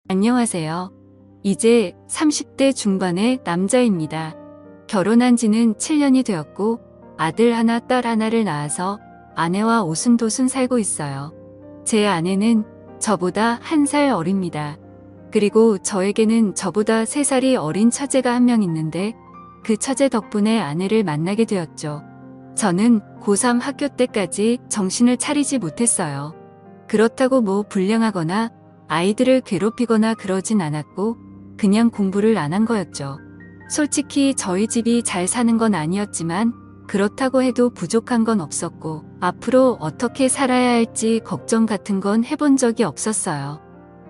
안녕하세요. 이제 30대 중반의 남자입니다. 결혼한 지는 7년이 되었고 아들 하나, 딸 하나를 낳아서 아내와 오순도순 살고 있어요. 제 아내는 저보다 1살 어립니다. 그리고 저에게는 저보다 3살이 어린 처제가 한 명 있는데 그 처제 덕분에 아내를 만나게 되었죠. 저는 고3 학교 때까지 정신을 차리지 못했어요. 그렇다고 뭐 불량하거나 아이들을 괴롭히거나 그러진 않았고 그냥 공부를 안 한 거였죠. 솔직히 저희 집이 잘 사는 건 아니었지만 그렇다고 해도 부족한 건 없었고 앞으로 어떻게 살아야 할지 걱정 같은 건 해본 적이 없었어요.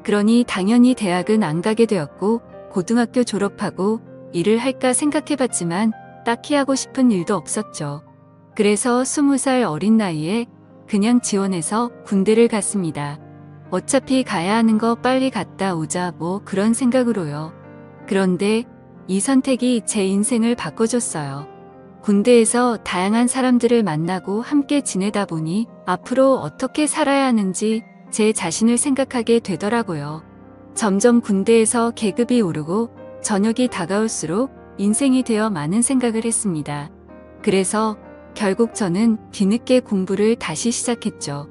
그러니 당연히 대학은 안 가게 되었고 고등학교 졸업하고 일을 할까 생각해봤지만 딱히 하고 싶은 일도 없었죠. 그래서 20살 어린 나이에 그냥 지원해서 군대를 갔습니다. 어차피 가야 하는 거 빨리 갔다 오자 뭐 그런 생각으로요. 그런데 이 선택이 제 인생을 바꿔줬어요. 군대에서 다양한 사람들을 만나고 함께 지내다 보니 앞으로 어떻게 살아야 하는지 제 자신을 생각하게 되더라고요. 점점 군대에서 계급이 오르고 저녁이 다가올수록 인생이 되어 많은 생각을 했습니다. 그래서 결국 저는 뒤늦게 공부를 다시 시작했죠.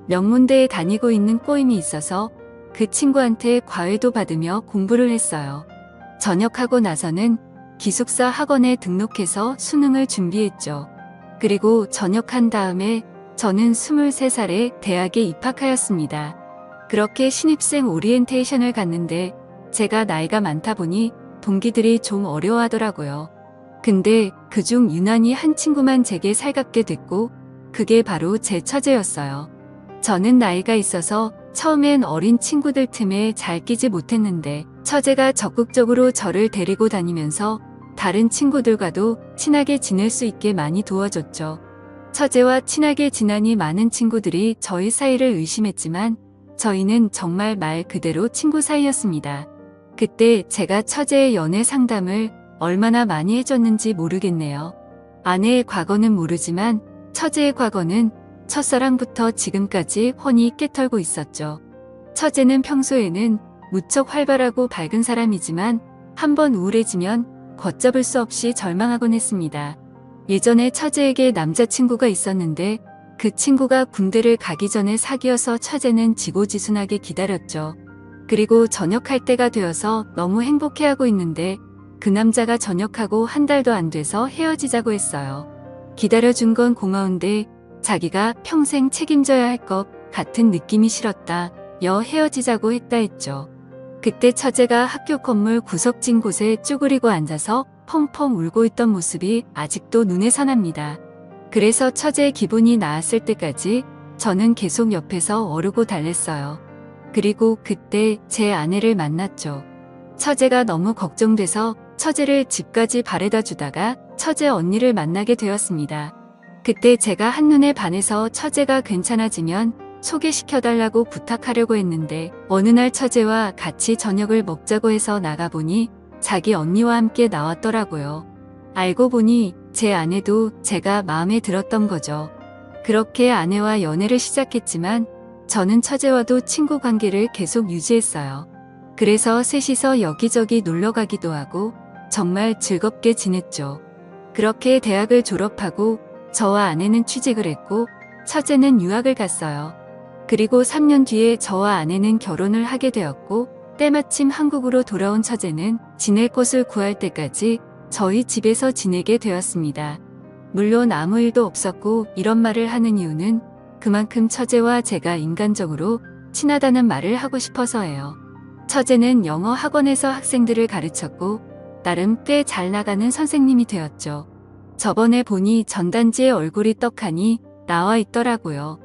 명문대에 다니고 있는 꼬임이 있어서 그 친구한테 과외도 받으며 공부를 했어요. 전역하고 나서는 기숙사 학원에 등록해서 수능을 준비했죠. 그리고 전역한 다음에 저는 23살에 대학에 입학하였습니다. 그렇게 신입생 오리엔테이션을 갔는데 제가 나이가 많다 보니 동기들이 좀 어려워하더라고요. 근데 그중 유난히 한 친구만 제게 살갑게 됐고 그게 바로 제 처제였어요. 저는 나이가 있어서 처음엔 어린 친구들 틈에 잘 끼지 못했는데 처제가 적극적으로 저를 데리고 다니면서 다른 친구들과도 친하게 지낼 수 있게 많이 도와줬죠. 처제와 친하게 지내니 많은 친구들이 저희 사이를 의심했지만 저희는 정말 말 그대로 친구 사이였습니다. 그때 제가 처제의 연애 상담을 얼마나 많이 해줬는지 모르겠네요. 아내의 과거는 모르지만 처제의 과거는 첫사랑부터 지금까지 훤히 꿰털고 있었죠. 처제는 평소에는 무척 활발하고 밝은 사람이지만 한번 우울해지면 걷잡을 수 없이 절망하곤 했습니다. 예전에 처제에게 남자친구가 있었는데 그 친구가 군대를 가기 전에 사귀어서 처제는 지고지순하게 기다렸죠. 그리고 전역할 때가 되어서 너무 행복해하고 있는데 그 남자가 전역하고 한 달도 안 돼서 헤어지자고 했어요. 기다려준 건 고마운데 자기가 평생 책임져야 할 것 같은 느낌이 싫었다. 헤어지자고 했다 했죠. 그때 처제가 학교 건물 구석진 곳에 쭈그리고 앉아서 펑펑 울고 있던 모습이 아직도 눈에 선합니다. 그래서 처제의 기분이 나았을 때까지 저는 계속 옆에서 어르고 달랬어요. 그리고 그때 제 아내를 만났죠. 처제가 너무 걱정돼서 처제를 집까지 바래다 주다가 처제 언니를 만나게 되었습니다. 그때 제가 한눈에 반해서 처제가 괜찮아지면 소개시켜달라고 부탁하려고 했는데 어느 날 처제와 같이 저녁을 먹자고 해서 나가보니 자기 언니와 함께 나왔더라고요. 알고 보니 제 아내도 제가 마음에 들었던 거죠. 그렇게 아내와 연애를 시작했지만 저는 처제와도 친구 관계를 계속 유지했어요. 그래서 셋이서 여기저기 놀러 가기도 하고 정말 즐겁게 지냈죠. 그렇게 대학을 졸업하고 저와 아내는 취직을 했고 처제는 유학을 갔어요. 그리고 3년 뒤에 저와 아내는 결혼을 하게 되었고 때마침 한국으로 돌아온 처제는 지낼 곳을 구할 때까지 저희 집에서 지내게 되었습니다. 물론 아무 일도 없었고 이런 말을 하는 이유는 그만큼 처제와 제가 인간적으로 친하다는 말을 하고 싶어서예요. 처제는 영어 학원에서 학생들을 가르쳤고 나름 꽤 잘 나가는 선생님이 되었죠. 저번에 보니 전단지에 얼굴이 떡하니 나와 있더라고요.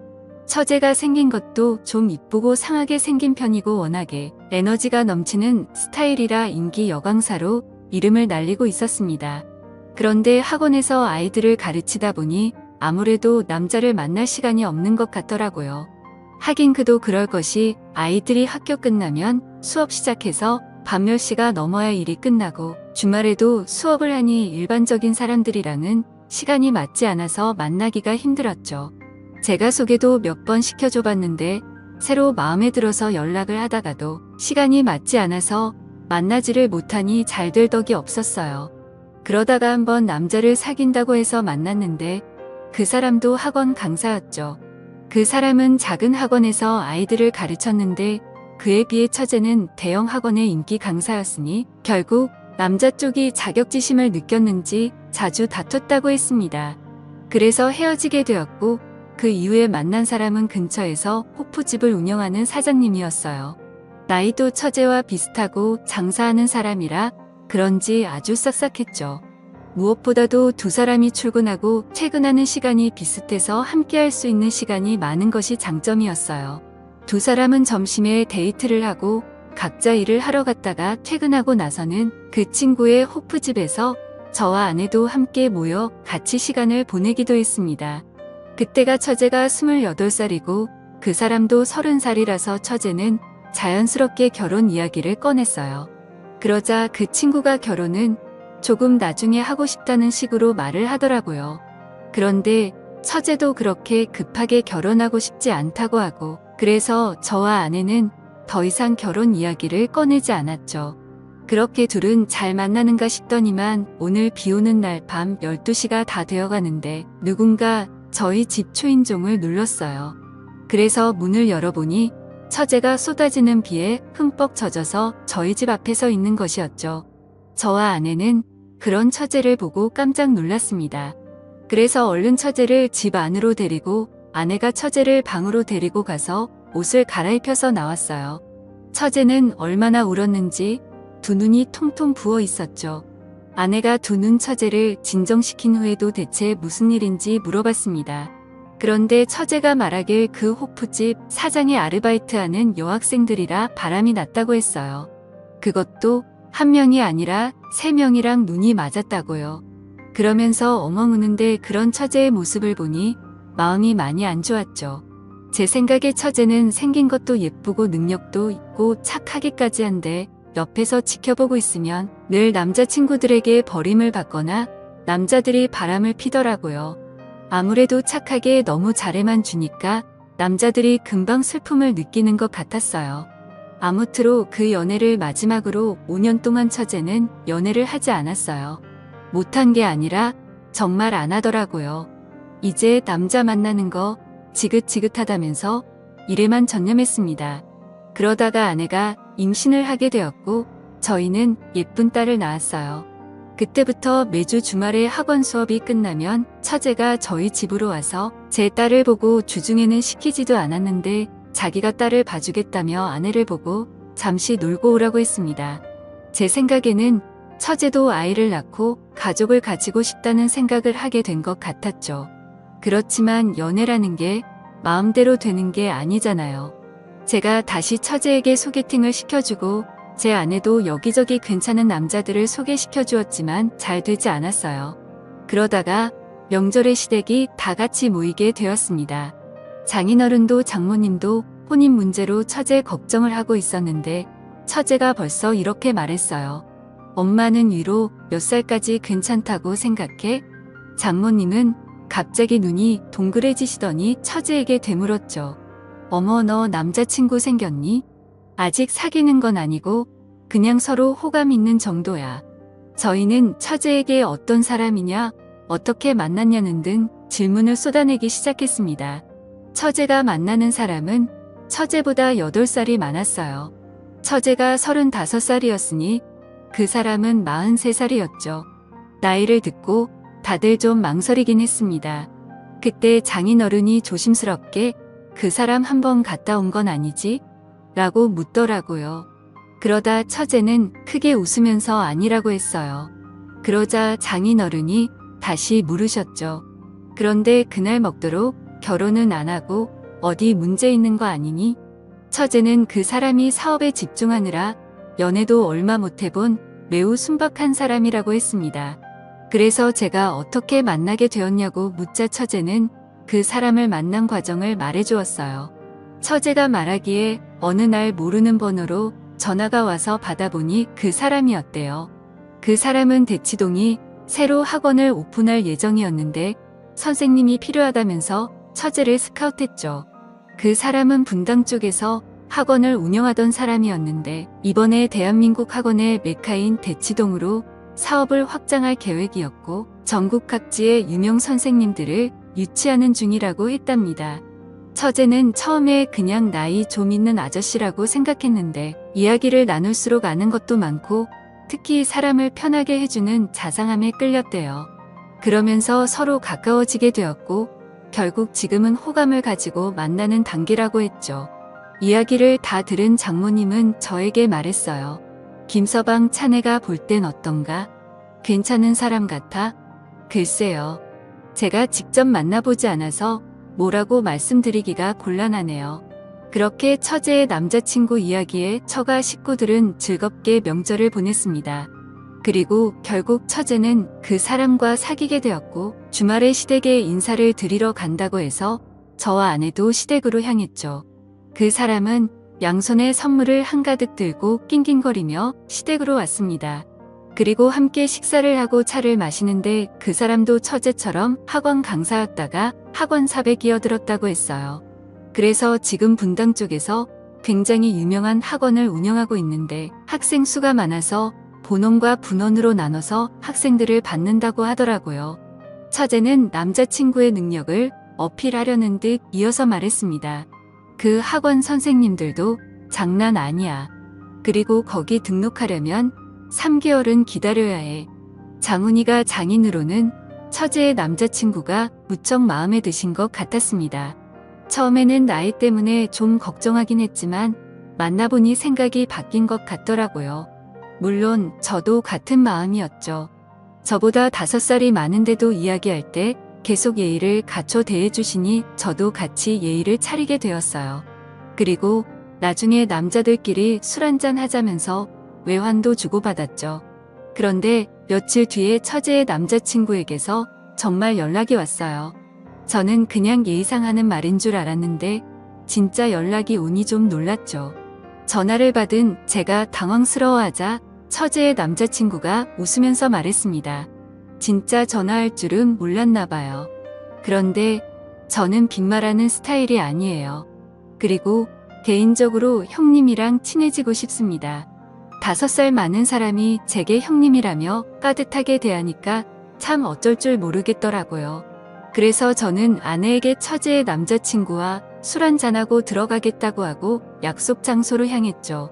처제가 생긴 것도 좀 이쁘고 상하게 생긴 편이고 워낙에 에너지가 넘치는 스타일이라 인기 여강사로 이름을 날리고 있었습니다. 그런데 학원에서 아이들을 가르치다 보니 아무래도 남자를 만날 시간이 없는 것 같더라고요. 하긴 그도 그럴 것이 아이들이 학교 끝나면 수업 시작해서 밤 10시가 넘어야 일이 끝나고 주말에도 수업을 하니 일반적인 사람들이랑은 시간이 맞지 않아서 만나기가 힘들었죠. 제가 소개도 몇 번 시켜줘 봤는데 새로 마음에 들어서 연락을 하다가도 시간이 맞지 않아서 만나지를 못하니 잘 될 덕이 없었어요. 그러다가 한번 남자를 사귄다고 해서 만났는데 그 사람도 학원 강사였죠. 그 사람은 작은 학원에서 아이들을 가르쳤는데 그에 비해 처제는 대형 학원의 인기 강사였으니 결국 남자 쪽이 자격지심을 느꼈는지 자주 다퉜다고 했습니다. 그래서 헤어지게 되었고 그 이후에 만난 사람은 근처에서 호프집을 운영하는 사장님이었어요. 나이도 처제와 비슷하고 장사하는 사람이라 그런지 아주 싹싹했죠. 무엇보다도 두 사람이 출근하고 퇴근하는 시간이 비슷해서 함께할 수 있는 시간이 많은 것이 장점이었어요. 두 사람은 점심에 데이트를 하고 각자 일을 하러 갔다가 퇴근하고 나서는 그 친구의 호프집에서 저와 아내도 함께 모여 같이 시간을 보내기도 했습니다. 그때가 처제가 28살이고 그 사람도 30살이라서 처제는 자연스럽게 결혼 이야기를 꺼냈어요. 그러자 그 친구가 결혼은 조금 나중에 하고 싶다는 식으로 말을 하더라고요. 그런데 처제도 그렇게 급하게 결혼하고 싶지 않다고 하고 그래서 저와 아내는 더 이상 결혼 이야기를 꺼내지 않았죠. 그렇게 둘은 잘 만나는가 싶더니만 오늘 비 오는 날 밤 12시가 다 되어가는데 누군가 저희 집 초인종을 눌렀어요. 그래서 문을 열어보니 처제가 쏟아지는 비에 흠뻑 젖어서 저희 집 앞에 서 있는 것이었죠. 저와 아내는 그런 처제를 보고 깜짝 놀랐습니다. 그래서 얼른 처제를 집 안으로 데리고 아내가 처제를 방으로 데리고 가서 옷을 갈아입혀서 나왔어요. 처제는 얼마나 울었는지 두 눈이 통통 부어 있었죠. 아내가 두 눈 처제를 진정시킨 후에도 대체 무슨 일인지 물어봤습니다. 그런데 처제가 말하길 그 호프집 사장의 아르바이트하는 여학생들이라 바람이 났다고 했어요. 그것도 한 명이 아니라 3명이랑 눈이 맞았다고요. 그러면서 엉엉 우는데 그런 처제의 모습을 보니 마음이 많이 안 좋았죠. 제 생각에 처제는 생긴 것도 예쁘고 능력도 있고 착하기까지 한데 옆에서 지켜보고 있으면 늘 남자친구들에게 버림을 받거나 남자들이 바람을 피더라고요. 아무래도 착하게 너무 잘해만 주니까 남자들이 금방 슬픔을 느끼는 것 같았어요. 아무쪼록 그 연애를 마지막으로 5년 동안 처제는 연애를 하지 않았어요. 못한 게 아니라 정말 안 하더라고요. 이제 남자 만나는 거 지긋지긋하다면서 일에만 전념했습니다. 그러다가 아내가 임신을 하게 되었고 저희는 예쁜 딸을 낳았어요. 그때부터 매주 주말에 학원 수업이 끝나면 처제가 저희 집으로 와서 제 딸을 보고 주중에는 시키지도 않았는데 자기가 딸을 봐주겠다며 아내를 보고 잠시 놀고 오라고 했습니다. 제 생각에는 처제도 아이를 낳고 가족을 가지고 싶다는 생각을 하게 된 것 같았죠. 그렇지만 연애라는 게 마음대로 되는 게 아니잖아요. 제가 다시 처제에게 소개팅을 시켜주고 제 아내도 여기저기 괜찮은 남자들을 소개시켜 주었지만 잘 되지 않았어요. 그러다가 명절의 시댁이 다 같이 모이게 되었습니다. 장인어른도 장모님도 혼인 문제로 처제 걱정을 하고 있었는데 처제가 벌써 이렇게 말했어요. 엄마는 위로 몇 살까지 괜찮다고 생각해? 장모님은 갑자기 눈이 동그래지시더니 처제에게 되물었죠. 어머, 너 남자친구 생겼니? 아직 사귀는 건 아니고 그냥 서로 호감 있는 정도야. 저희는 처제에게 어떤 사람이냐, 어떻게 만났냐는 등 질문을 쏟아내기 시작했습니다. 처제가 만나는 사람은 처제보다 8살이 많았어요. 처제가 35살이었으니 그 사람은 43살이었죠. 나이를 듣고 다들 좀 망설이긴 했습니다. 그때 장인어른이 조심스럽게 그 사람 한번 갔다 온 건 아니지? 라고 묻더라고요. 그러다 처제는 크게 웃으면서 아니라고 했어요. 그러자 장인어른이 다시 물으셨죠. 그런데 그날 먹도록 결혼은 안 하고 어디 문제 있는 거 아니니? 처제는 그 사람이 사업에 집중하느라 연애도 얼마 못 해본 매우 순박한 사람이라고 했습니다. 그래서 제가 어떻게 만나게 되었냐고 묻자 처제는 그 사람을 만난 과정을 말해주었어요. 처제가 말하기에 어느 날 모르는 번호로 전화가 와서 받아보니 그 사람이었대요. 그 사람은 대치동이 새로 학원을 오픈할 예정이었는데 선생님이 필요하다면서 처제를 스카우트했죠. 그 사람은 분당 쪽에서 학원을 운영하던 사람이었는데 이번에 대한민국 학원의 메카인 대치동으로 사업을 확장할 계획이었고 전국 각지의 유명 선생님들을 유치하는 중이라고 했답니다. 처제는 처음에 그냥 나이 좀 있는 아저씨라고 생각했는데 이야기를 나눌수록 아는 것도 많고 특히 사람을 편하게 해주는 자상함에 끌렸대요. 그러면서 서로 가까워지게 되었고 결국 지금은 호감을 가지고 만나는 단계라고 했죠. 이야기를 다 들은 장모님은 저에게 말했어요. 김서방 차내가 볼 땐 어떤가? 괜찮은 사람 같아? 글쎄요. 제가 직접 만나보지 않아서 뭐라고 말씀드리기가 곤란하네요. 그렇게 처제의 남자친구 이야기에 처가 식구들은 즐겁게 명절을 보냈습니다. 그리고 결국 처제는 그 사람과 사귀게 되었고 주말에 시댁에 인사를 드리러 간다고 해서 저와 아내도 시댁으로 향했죠. 그 사람은 양손에 선물을 한가득 들고 낑낑거리며 시댁으로 왔습니다. 그리고 함께 식사를 하고 차를 마시는데 그 사람도 처제처럼 학원 강사였다가 학원 사업에 끼어들었다고 했어요. 그래서 지금 분당 쪽에서 굉장히 유명한 학원을 운영하고 있는데 학생 수가 많아서 본원과 분원으로 나눠서 학생들을 받는다고 하더라고요. 처제는 남자친구의 능력을 어필하려는 듯 이어서 말했습니다. 그 학원 선생님들도 장난 아니야. 그리고 거기 등록하려면 3개월은 기다려야 해. 장훈이가 장인으로는 처제의 남자친구가 무척 마음에 드신 것 같았습니다. 처음에는 나이 때문에 좀 걱정하긴 했지만 만나보니 생각이 바뀐 것 같더라고요. 물론 저도 같은 마음이었죠. 저보다 5살이 많은데도 이야기할 때 계속 예의를 갖춰 대해주시니 저도 같이 예의를 차리게 되었어요. 그리고 나중에 남자들끼리 술 한잔 하자면서 외환도 주고받았죠. 그런데 며칠 뒤에 처제의 남자친구에게서 정말 연락이 왔어요. 저는 그냥 예의상 하는 말인 줄 알았는데 진짜 연락이 오니 좀 놀랐죠. 전화를 받은 제가 당황스러워하자 처제의 남자친구가 웃으면서 말했습니다. 진짜 전화할 줄은 몰랐나 봐요. 그런데 저는 빈말하는 스타일이 아니에요. 그리고 개인적으로 형님이랑 친해지고 싶습니다. 5살 많은 사람이 제게 형님이라며 따뜻하게 대하니까 참 어쩔 줄 모르겠더라고요. 그래서 저는 아내에게 처제의 남자친구와 술 한잔하고 들어가겠다고 하고 약속 장소로 향했죠.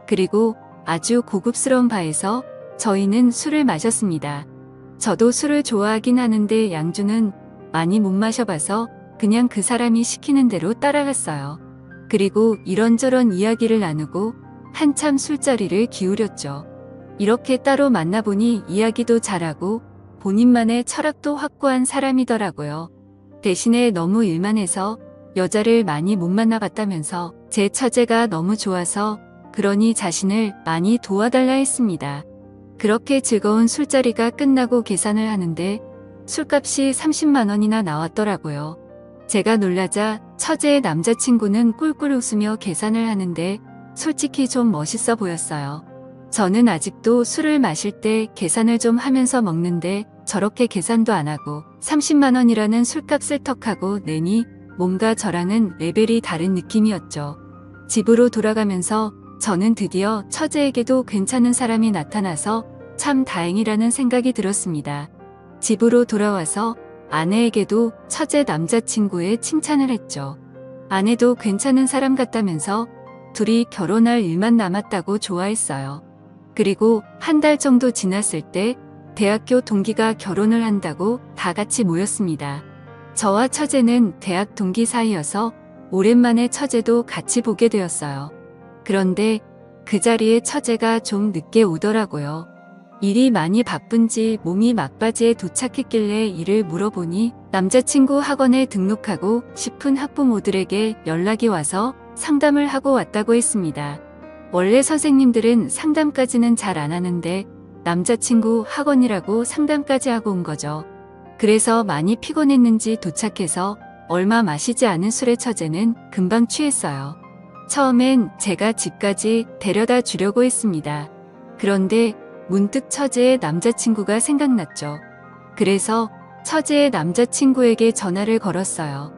그리고 아주 고급스러운 바에서 저희는 술을 마셨습니다. 저도 술을 좋아하긴 하는데 양주는 많이 못 마셔봐서 그냥 그 사람이 시키는 대로 따라갔어요. 그리고 이런저런 이야기를 나누고 한참 술자리를 기울였죠. 이렇게 따로 만나보니 이야기도 잘하고 본인만의 철학도 확고한 사람이더라고요. 대신에 너무 일만 해서 여자를 많이 못 만나봤다면서 제 처제가 너무 좋아서 그러니 자신을 많이 도와달라 했습니다. 그렇게 즐거운 술자리가 끝나고 계산을 하는데 술값이 30만 원이나 나왔더라고요. 제가 놀라자 처제의 남자친구는 꿀꿀 웃으며 계산을 하는데 솔직히 좀 멋있어 보였어요. 저는 아직도 술을 마실 때 계산을 좀 하면서 먹는데 저렇게 계산도 안 하고 30만 원이라는 술값을 턱하고 내니 뭔가 저랑은 레벨이 다른 느낌이었죠. 집으로 돌아가면서 저는 드디어 처제에게도 괜찮은 사람이 나타나서 참 다행이라는 생각이 들었습니다. 집으로 돌아와서 아내에게도 처제 남자친구의 칭찬을 했죠. 아내도 괜찮은 사람 같다면서 둘이 결혼할 일만 남았다고 좋아했어요. 그리고 한 달 정도 지났을 때 대학교 동기가 결혼을 한다고 다 같이 모였습니다. 저와 처제는 대학 동기 사이여서 오랜만에 처제도 같이 보게 되었어요. 그런데 그 자리에 처제가 좀 늦게 오더라고요. 일이 많이 바쁜지 몸이 막바지에 도착했길래 일을 물어보니 남자친구 학원에 등록하고 싶은 학부모들에게 연락이 와서 상담을 하고 왔다고 했습니다. 원래 선생님들은 상담까지는 잘 안 하는데 남자친구 학원이라고 상담까지 하고 온 거죠. 그래서 많이 피곤했는지 도착해서 얼마 마시지 않은 술의 처제는 금방 취했어요. 처음엔 제가 집까지 데려다 주려고 했습니다. 그런데 문득 처제의 남자친구가 생각났죠. 그래서 처제의 남자친구에게 전화를 걸었어요.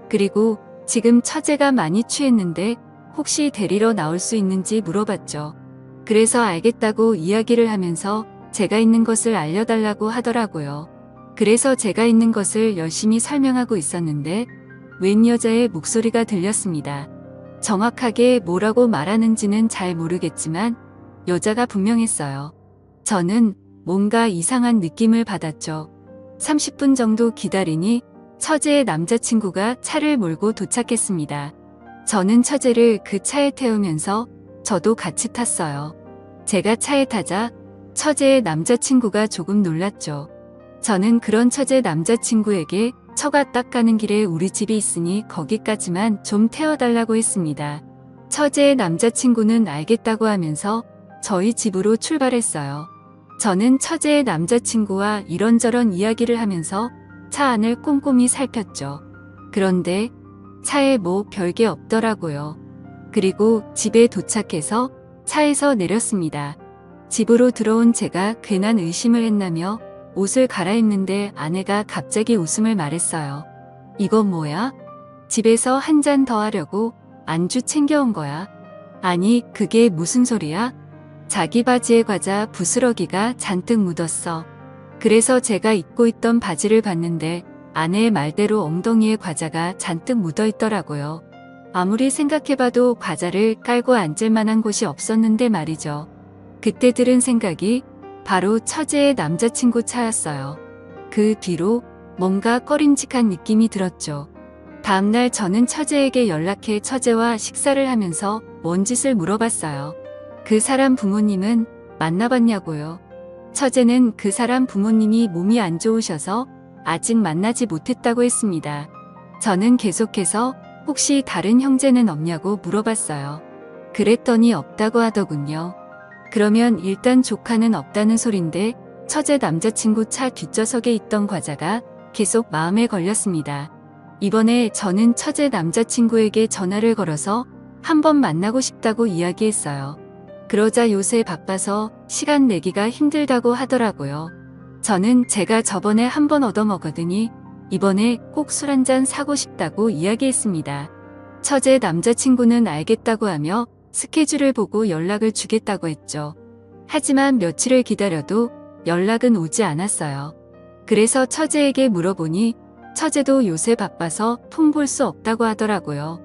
그리고 지금 처제가 많이 취했는데 혹시 데리러 나올 수 있는지 물어봤죠. 그래서 알겠다고 이야기를 하면서 제가 있는 것을 알려달라고 하더라고요. 그래서 제가 있는 것을 열심히 설명하고 있었는데 웬 여자의 목소리가 들렸습니다. 정확하게 뭐라고 말하는지는 잘 모르겠지만 여자가 분명했어요. 저는 뭔가 이상한 느낌을 받았죠. 30분 정도 기다리니 처제의 남자친구가 차를 몰고 도착했습니다. 저는 처제를 그 차에 태우면서 저도 같이 탔어요. 제가 차에 타자 처제의 남자친구가 조금 놀랐죠. 저는 그런 처제 남자친구에게 처가 딱 가는 길에 우리 집이 있으니 거기까지만 좀 태워달라고 했습니다. 처제의 남자친구는 알겠다고 하면서 저희 집으로 출발했어요. 저는 처제의 남자친구와 이런저런 이야기를 하면서 차 안을 꼼꼼히 살폈죠. 그런데 차에 뭐 별게 없더라고요. 그리고 집에 도착해서 차에서 내렸습니다. 집으로 들어온 제가 괜한 의심을 했나며 옷을 갈아입는데 아내가 갑자기 웃음을 말했어요. 이거 뭐야? 집에서 한 잔 더 하려고 안주 챙겨온 거야. 아니, 그게 무슨 소리야? 자기 바지에 과자 부스러기가 잔뜩 묻었어. 그래서 제가 입고 있던 바지를 봤는데 아내의 말대로 엉덩이에 과자가 잔뜩 묻어 있더라고요. 아무리 생각해봐도 과자를 깔고 앉을 만한 곳이 없었는데 말이죠. 그때 들은 생각이 바로 처제의 남자친구 차였어요. 그 뒤로 뭔가 꺼림칙한 느낌이 들었죠. 다음날 저는 처제에게 연락해 처제와 식사를 하면서 뭔 짓을 물어봤어요. 그 사람 부모님은 만나봤냐고요. 처제는 그 사람 부모님이 몸이 안 좋으셔서 아직 만나지 못했다고 했습니다. 저는 계속해서 혹시 다른 형제는 없냐고 물어봤어요. 그랬더니 없다고 하더군요. 그러면 일단 조카는 없다는 소린데 처제 남자친구 차 뒷좌석에 있던 과자가 계속 마음에 걸렸습니다. 이번에 저는 처제 남자친구에게 전화를 걸어서 한번 만나고 싶다고 이야기했어요. 그러자 요새 바빠서 시간 내기가 힘들다고 하더라고요. 저는 제가 저번에 한번 얻어먹었더니 이번에 꼭 술 한잔 사고 싶다고 이야기했습니다. 처제 남자친구는 알겠다고 하며 스케줄을 보고 연락을 주겠다고 했죠. 하지만 며칠을 기다려도 연락은 오지 않았어요. 그래서 처제에게 물어보니 처제도 요새 바빠서 통 볼 수 없다고 하더라고요.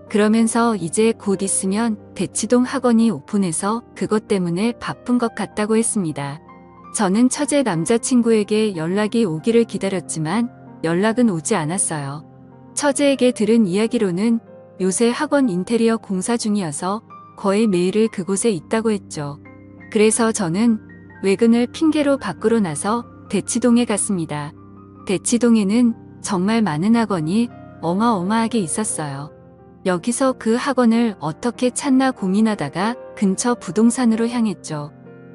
그러면서 이제 곧 있으면 대치동 학원이 오픈해서 그것 때문에 바쁜 것 같다고 했습니다. 저는 처제 남자친구에게 연락이 오기를 기다렸지만 연락은 오지 않았어요. 처제에게 들은 이야기로는 요새 학원 인테리어 공사 중이어서 거의 매일을 그곳에 있다고 했죠. 그래서 저는 외근을 핑계로 밖으로 나서 대치동에 갔습니다. 대치동에는 정말 많은 학원이 어마어마하게 있었어요. 여기서 그 학원을 어떻게 찾나 고민하다가 근처 부동산으로 향했죠.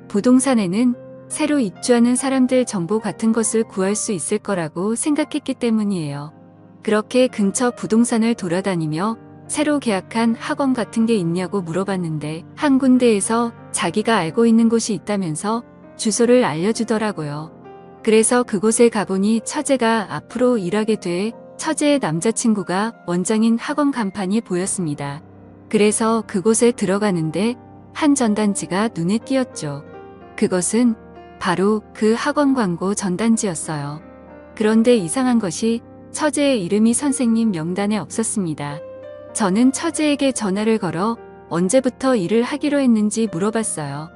부동산에는 새로 입주하는 사람들 정보 같은 것을 구할 수 있을 거라고 생각했기 때문이에요. 그렇게 근처 부동산을 돌아다니며 새로 계약한 학원 같은 게 있냐고 물어봤는데 한 군데에서 자기가 알고 있는 곳이 있다면서 주소를 알려주더라고요. 그래서 그곳에 가보니 처제가 앞으로 일하게 돼 처제의 남자친구가 원장인 학원 간판이 보였습니다. 그래서 그곳에 들어가는데 한 전단지가 눈에 띄었죠. 그것은 바로 그 학원 광고 전단지였어요. 그런데 이상한 것이 처제의 이름이 선생님 명단에 없었습니다. 저는 처제에게 전화를 걸어 언제부터 일을 하기로 했는지 물어봤어요.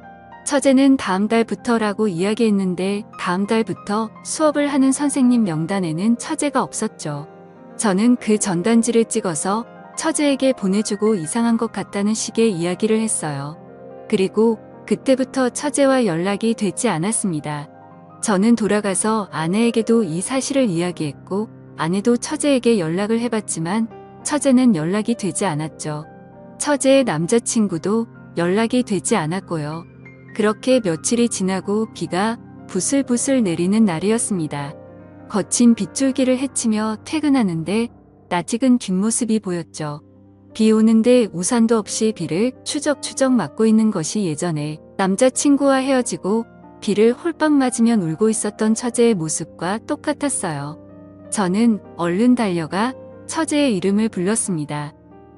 처제는 다음 달부터라고 이야기했는데 다음 달부터 수업을 하는 선생님 명단에는 처제가 없었죠. 저는 그 전단지를 찍어서 처제에게 보내주고 이상한 것 같다는 식의 이야기를 했어요. 그리고 그때부터 처제와 연락이 되지 않았습니다. 저는 돌아가서 아내에게도 이 사실을 이야기했고 아내도 처제에게 연락을 해봤지만 처제는 연락이 되지 않았죠. 처제의 남자친구도 연락이 되지 않았고요. 그렇게 며칠이 지나고 비가 부슬부슬 내리는 날이었습니다. 거친 빗줄기를 헤치며 퇴근하는데 낯익은 뒷모습이 보였죠. 비 오는데 우산도 없이 비를 추적추적 맞고 있는 것이 예전에 남자친구와 헤어지고 비를 홀빡 맞으면 울고 있었던 처제의 모습과 똑같았어요. 저는 얼른 달려가 처제의 이름을 불렀습니다.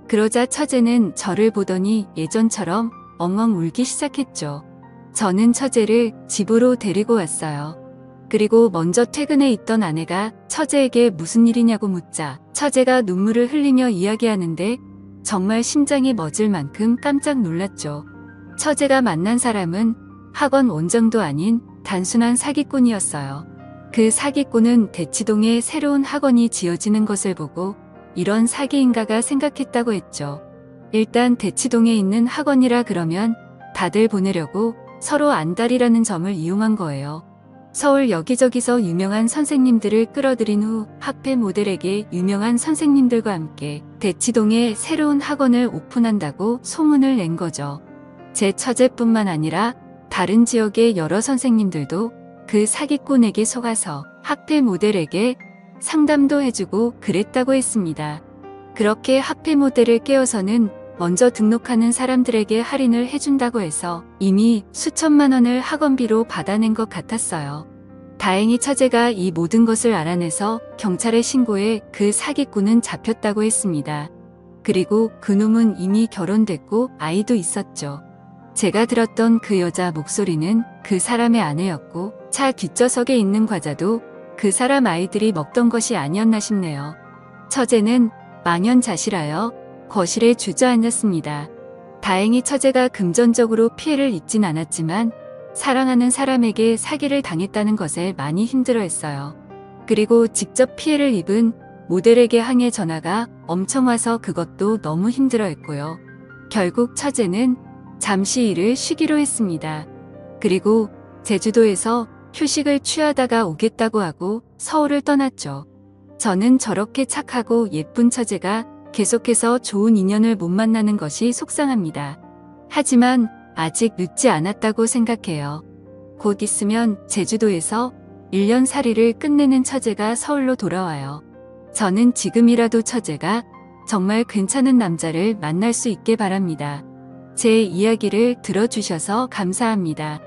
그러자 처제는 저를 보더니 예전처럼 엉엉 울기 시작했죠. 저는 처제를 집으로 데리고 왔어요. 그리고 먼저 퇴근해 있던 아내가 처제에게 무슨 일이냐고 묻자 처제가 눈물을 흘리며 이야기하는데 정말 심장이 멎을 만큼 깜짝 놀랐죠. 처제가 만난 사람은 학원 원장도 아닌 단순한 사기꾼이었어요. 그 사기꾼은 대치동에 새로운 학원이 지어지는 것을 보고 이런 사기인가가 생각했다고 했죠. 일단 대치동에 있는 학원이라 그러면 다들 보내려고 서로 안달이라는 점을 이용한 거예요. 서울 여기저기서 유명한 선생님들을 끌어들인 후 학회 모델에게 유명한 선생님들과 함께 대치동에 새로운 학원을 오픈한다고 소문을 낸 거죠. 제 처제뿐만 아니라 다른 지역의 여러 선생님들도 그 사기꾼에게 속아서 학회 모델에게 상담도 해주고 그랬다고 했습니다. 그렇게 학회 모델을 깨워서는 먼저 등록하는 사람들에게 할인을 해준다고 해서 이미 수천만 원을 학원비로 받아낸 것 같았어요. 다행히 처제가 이 모든 것을 알아내서 경찰에 신고해 그 사기꾼은 잡혔다고 했습니다. 그리고 그놈은 이미 결혼됐고 아이도 있었죠. 제가 들었던 그 여자 목소리는 그 사람의 아내였고 차 뒷좌석에 있는 과자도 그 사람 아이들이 먹던 것이 아니었나 싶네요. 처제는 망연자실하여 거실에 주저앉았습니다. 다행히 처제가 금전적으로 피해를 입진 않았지만 사랑하는 사람에게 사기를 당했다는 것에 많이 힘들어했어요. 그리고 직접 피해를 입은 모델에게 항해 전화가 엄청 와서 그것도 너무 힘들어했고요. 결국 처제는 잠시 일을 쉬기로 했습니다. 그리고 제주도에서 휴식을 취하다가 오겠다고 하고 서울을 떠났죠. 저는 저렇게 착하고 예쁜 처제가 계속해서 좋은 인연을 못 만나는 것이 속상합니다. 하지만 아직 늦지 않았다고 생각해요. 곧 있으면 제주도에서 1년 살이를 끝내는 처제가 서울로 돌아와요. 저는 지금이라도 처제가 정말 괜찮은 남자를 만날 수 있게 바랍니다. 제 이야기를 들어주셔서 감사합니다.